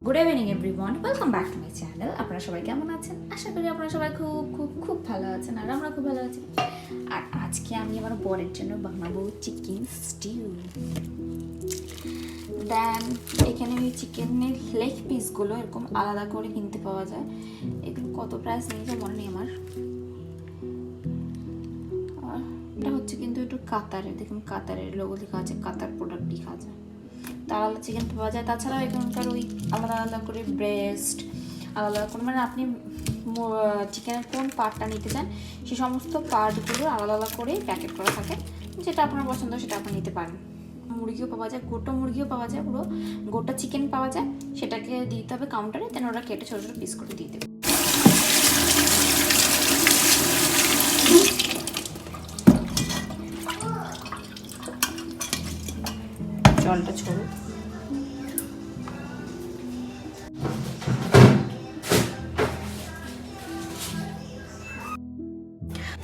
Good evening everyone, welcome back to my channel. আপনারা সবাই কেমন আছেন? আশা করি আপনারা সবাই খুব খুব খুব ভালো আছেন, আর আমরা খুব ভালো আছি। আর আজকে আমি আমার বরের জন্য বানাবো চিকেন স্টিউ। দেন এখানে ওই চিকেনের লেগ পিসগুলো এরকম আলাদা করে কিনতে পাওয়া যায়। এগুলো কত প্রাইস নিয়েছে মনে নেই আমার। এটা হচ্ছে কিন্তু একটু কাতারের, দেখুন কাতারের লোগো লেখা আছে, কাতার প্রোডাক্ট লেখা আছে। তার আলাদা চিকেন পাওয়া যায়। তাছাড়াও এখানকার ওই আলাদা আলাদা করে ব্রেস্ট আলাদা করে, মানে আপনি চিকেনের কোন পার্টটা নিতে চান সেই সমস্ত পার্টগুলো আলাদা আলাদা করে প্যাকেট করা থাকে। যেটা আপনার পছন্দ সেটা আপনি নিতে পারেন। মুরগিও পাওয়া যায়, গোটা মুরগিও পাওয়া যায়, পুরো গোটা চিকেন পাওয়া যায়। সেটাকে দিতে হবে কাউন্টারে, দেন ওরা কেটে ছোটো ছোটো পিস করে দিয়ে দেবে। জলটা ছড়ুক।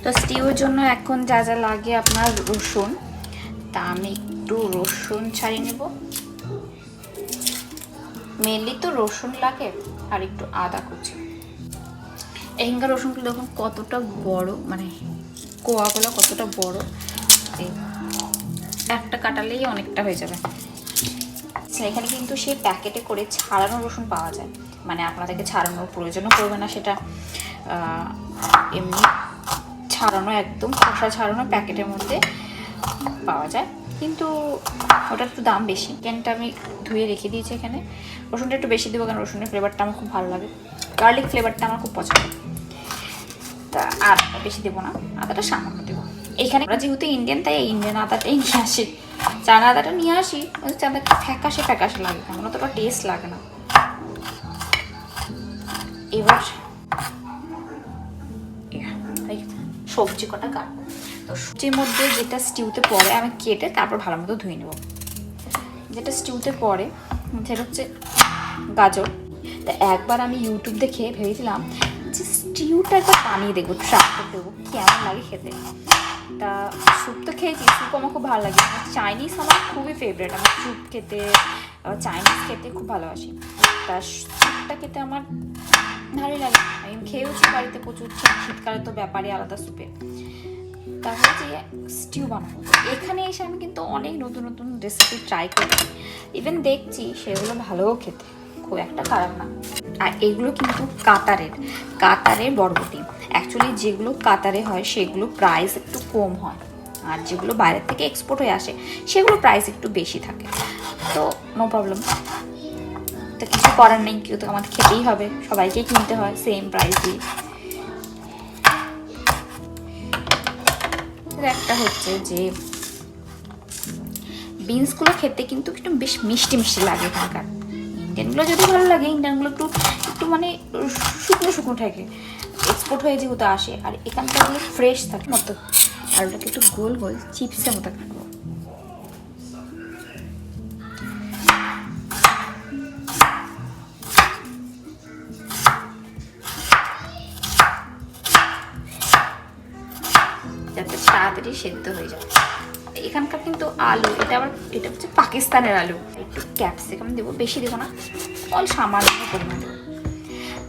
তো স্টিউর জন্য এখন যা যা লাগে আপনার রসুন, তা আমি একটু রসুন ছাড়িয়ে নেব। মেনলি তো রসুন লাগে আর একটু আদা কুচি। এখানকার রসুনগুলো দেখুন কতটা বড়, মানে কোয়াগুলো কতটা বড়, একটা কাটালেই অনেকটা হয়ে যাবে। এখানে কিন্তু সেই প্যাকেটে করে ছাড়ানো রসুন পাওয়া যায়, মানে আপনাদেরকে ছাড়ানোর প্রয়োজনও পড়বে না, সেটা এমনি ছাড়ানো, একদম খোসা ছাড়ানো প্যাকেটের মধ্যে পাওয়া যায়, কিন্তু ওটা একটু দাম বেশি। চিকেনটা আমি ধুয়ে রেখে দিয়েছি এখানে। রসুনটা একটু বেশি দেবো, কারণ রসুনের ফ্লেভারটা আমার খুব ভালো লাগে, গার্লিক ফ্লেভারটা আমার খুব পছন্দ। তা আদাটা বেশি দেবো না, আদাটা সামান্য দেবো। এখানে আমরা যেহেতু ইন্ডিয়ান, তাই ইন্ডিয়ান আদাটাই নিয়ে আসি। চানা আদাটা নিয়ে আসি, চানাটা ফ্যাকাশে ফ্যাকাশে লাগে, কেমন অতটা টেস্ট লাগে না। এবার সবজি কটা কাটবো। তো সবজির মধ্যে যেটা স্টিউতে পড়ে আমি কেটে তারপর ভালো মতো ধুয়ে নেব। যেটা স্টিউতে পড়ে সেটা হচ্ছে গাজর। তা একবার আমি ইউটিউব দেখে ভেবেছিলাম যে স্টিউটা একবার বানিয়ে দেখবো, ট্রাই করে দেবো কেমন লাগে খেতে। তা স্যুপ তো খেয়েছি, স্যুপ আমার খুব ভালো লাগে। চাইনিজ আমার খুবই ফেভারিট, আমার স্যুপ খেতে, চাইনিজ খেতে খুব ভালোবাসি। তা স্যুপটা খেতে আমার ভালোই লাগে, আমি খেয়েওছি বাড়িতে প্রচুর। শীতকালে তো ব্যাপারই আলাদা স্যুপে। তাহলে যে স্টিউ বানাবো, এখানে এসে আমি কিন্তু অনেক নতুন নতুন রেসিপি ট্রাই করছি, ইভেন দেখছি সেগুলো ভালোও খেতে, খুব একটা খারাপ না। আর এগুলো কিন্তু কাতারের বরবটি। অ্যাকচুয়ালি যেগুলো কাতারে হয় সেগুলো প্রাইস একটু কম হয়, আর যেগুলো বাইরের থেকে এক্সপোর্ট হয়ে আসে সেগুলো প্রাইস একটু বেশি থাকে। তো নো প্রবলেম, তো কিছু করার নেই, কেউ তো আমাদের খেতেই হবে, সবাইকেই কিনতে হয় সেম প্রাইস দিয়ে। একটা হচ্ছে যে বিনসগুলো খেতে কিন্তু একটু বেশ মিষ্টি মিষ্টি লাগে এখানকার। ইন্ডিয়ানগুলো যদি ভালো লাগে, ইন্ডিয়ানগুলো একটু একটু মানে শুকনো শুকনো থাকে, এক্সপোর্ট হয়ে যেহেতু আসে, আর এখানকারগুলো ফ্রেশ থাকে মতো। আর ওটাকে একটু গোল গোল চিপসের মতো কাটবো। যাতে তাড়াতাড়ি সেদ্ধ হয়ে যায়। এখানকার কিন্তু আলু, এটা হচ্ছে পাকিস্তানের আলু। একটু ক্যাপসিকাম দেবো, বেশি দেবো না, অল সামান্য পরিমাণ দেবো।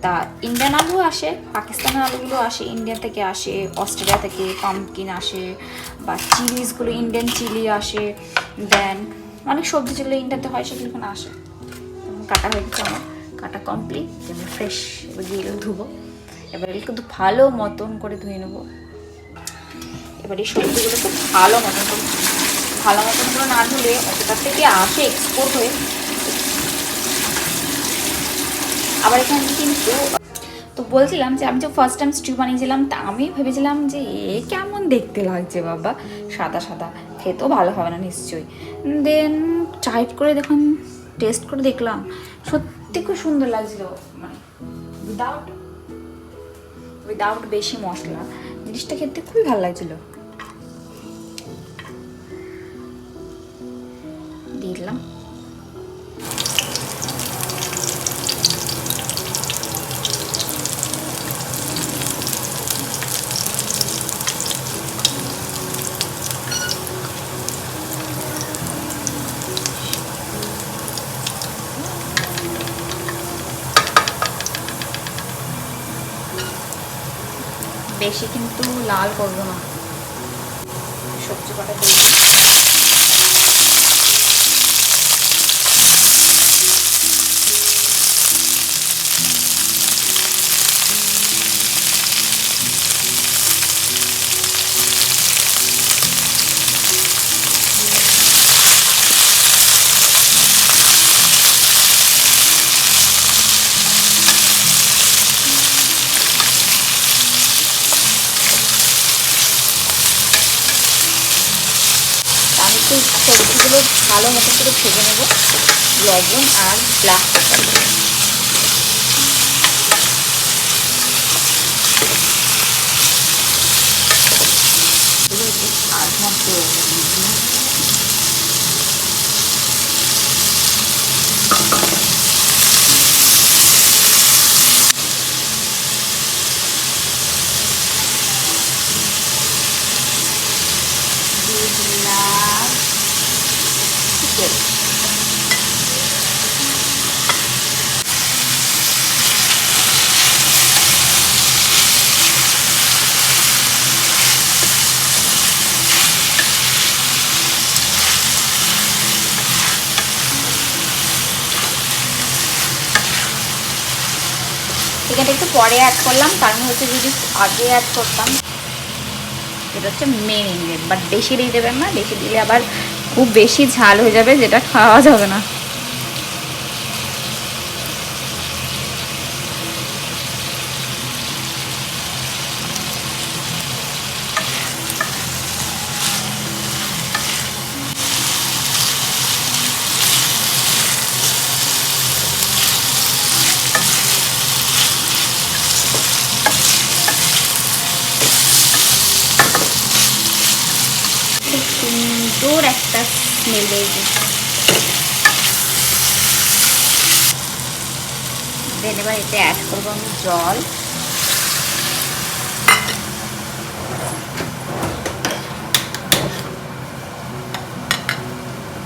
তা ইন্ডিয়ান আলু আসে, পাকিস্তানের আলুগুলো আসে, ইন্ডিয়া থেকে আসে, অস্ট্রেলিয়া থেকে পাম্পকিন আসে, বা চিলিসগুলো ইন্ডিয়ান চিলি আসে। দেন অনেক সবজি যেগুলো ইন্ডিয়াতে হয় সেগুলো এখানে আসে। কাটা হয়ে গেছে আমার, কাটা কমপ্লিট, যেমন ফ্রেশ। এবার দিয়ে ধুবো, এবার কিন্তু ভালো মতন করে ধুয়ে নেবো। এবার এই সবজিগুলো খুব ভালো মতন করে না ধুলে ওটার থেকে আসে এক্সপোর্ট হয়ে। আবার এখানে কিন্তু তো বলছিলাম যে আমি যে ফার্স্ট টাইম স্টিউ বানিয়েছিলাম, তা আমি ভেবেছিলাম যে এ কেমন দেখতে লাগছে বাবা, সাদা সাদা, খেতেও ভালো হবে না নিশ্চয়ই। দেন ট্রাই করে দেখুন, টেস্ট করে দেখলাম, সত্যি খুব সুন্দর লাগছিল, মানে উইদাউট বেশি মশলা, জিনিসটা খেতে খুবই ভালো লাগছিল। দিয়ে দিলাম। বেশি কিন্তু লাল করবো না। সবজি কটা দিয়ে সবজিগুলো ভালো মতো করে ভেজে নেব, লবণ আর ব্ল্যাক পেপার দিয়ে। চিকেনটা একটু পরে অ্যাড করলাম, কারণ হচ্ছে যদি আগে অ্যাড করতাম, এটা হচ্ছে মেন ইনগ্রেডিয়েন্ট, বাট বেশি দিয়ে দেবেন না, বেশি দিলে আবার খুব বেশি ঝাল হয়ে যাবে, যেটা খাওয়া যাবে না। সুন্দর একটা স্মেল বেরিয়েছে। দেন এবার এতে অ্যাড করবো আমি জল।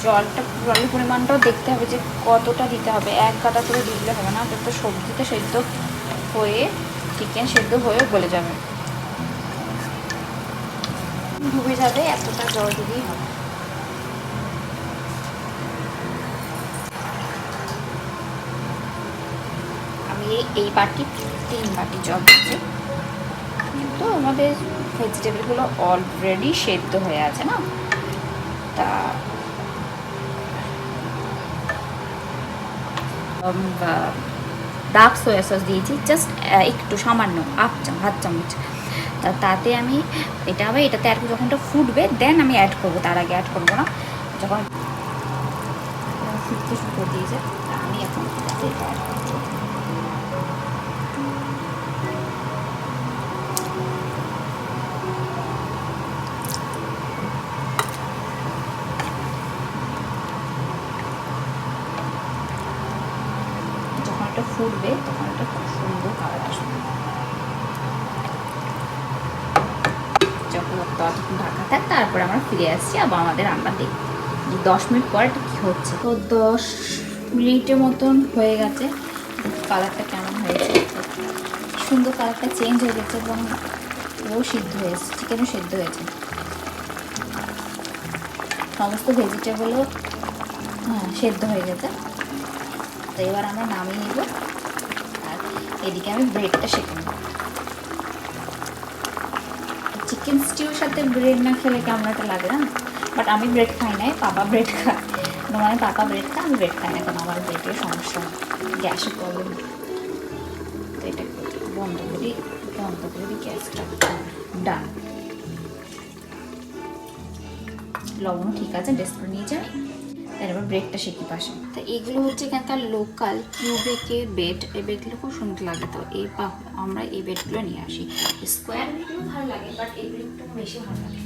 জলটা জলের পরিমাণটাও দেখতে হবে যে কতটা দিতে হবে, এক গাদা করে দিলে হবে না, তো সবজিতে সেদ্ধ হয়ে চিকেন সেদ্ধ হয়ে গলে যাবে, ডুবে যাবে, এতটা জল দিলেই হবে। আমি এই বাটি 3 বাটি জল দিচ্ছি, কিন্তু আমাদের ভেজিটেবলগুলো অলরেডি সেদ্ধ হয়ে আছে না, তা ডার্ক সোয়া সস দিয়েছি জাস্ট একটু সামান্য হাফ চামচ। তাতে আমি এটা আবার এটাতে আর যখন এটা ফুটবে দেন আমি অ্যাড করবো, তার আগে অ্যাড করবো না। যখন ফুটতে শুরু করে দিয়েছে আমি এখন এটাতে অ্যাড করবো। যখন এটা ফুটবে তখন এটা খুব সুন্দর কালার আসবে। ততক্ষণ ঢাকা থাক, তারপরে আমরা ফিরে আসছি আবার আমাদের রান্না দেখি 10 মিনিট পর এটা কী হচ্ছে। তো 10 মিনিটের মতন হয়ে গেছে, কালারটা কেমন হয়েছে, সুন্দর কালারটা চেঞ্জ হয়ে গেছে এবং ও সিদ্ধ হয়েছে, চিকেনও সিদ্ধ হয়েছে, সমস্ত ভেজিটেবলও সেদ্ধ হয়ে গেছে। তো এবার আমরা নামিয়ে নেব, আর এদিকে আমি ব্রেডটা সেঁকে নেব। চিকেন স্টিউর সাথে ব্রেড না খেলে কেমন একটা লাগে না, বাট আমি ব্রেড খাই নাই, পাপা ব্রেড খায়, মানে পাপা ব্রেড খায়, আমি ব্রেড খাই না, কারণ আমার ব্রেডের সমস্যা, গ্যাসের প্রবলেম। তো এটা বন্ধ করি গ্যাসটা। ডান, লবণও ঠিক আছে, টেস্ট করে নিয়ে যাই। তারপর ব্রেডটা শেখি পাশে। তো এগুলো হচ্ছে এখানকার লোকাল কিউবেকে বেড, এই বেডগুলো খুব সুন্দর লাগে। তো আমরা এই বেডগুলো নিয়ে আসি। স্কোয়ার বেডগুলো ভালো লাগে, বাট এই বেডটা বেশি ভালো লাগে।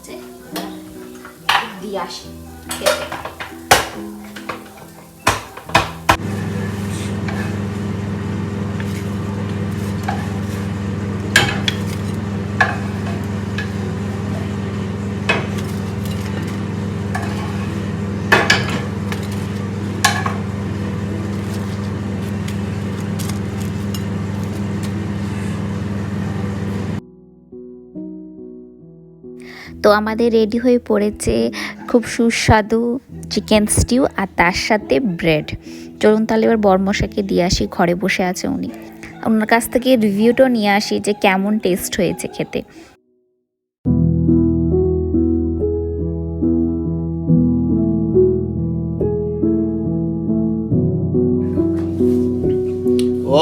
যে দিয়ে আসি খেতে। তো আমাদের রেডি হয়ে পড়েছে খুব সুস্বাদু চিকেন স্টিউ আর তার সাথে ব্রেড। চলুন তাহলে এবার বরমশাইকে দিয়ে আসি, ঘরে বসে আছে উনি, ওনার কাছ থেকে রিভিউটাও নিয়ে আসি যে কেমন টেস্ট হয়েছে খেতে।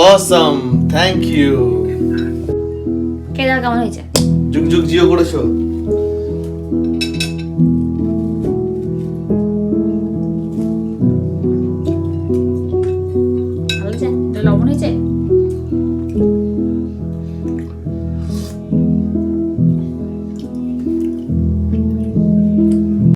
Awesome, thank you. খেয়ে দাও, কেমন হয়েছে? যুগ যুগ জিও করেছো?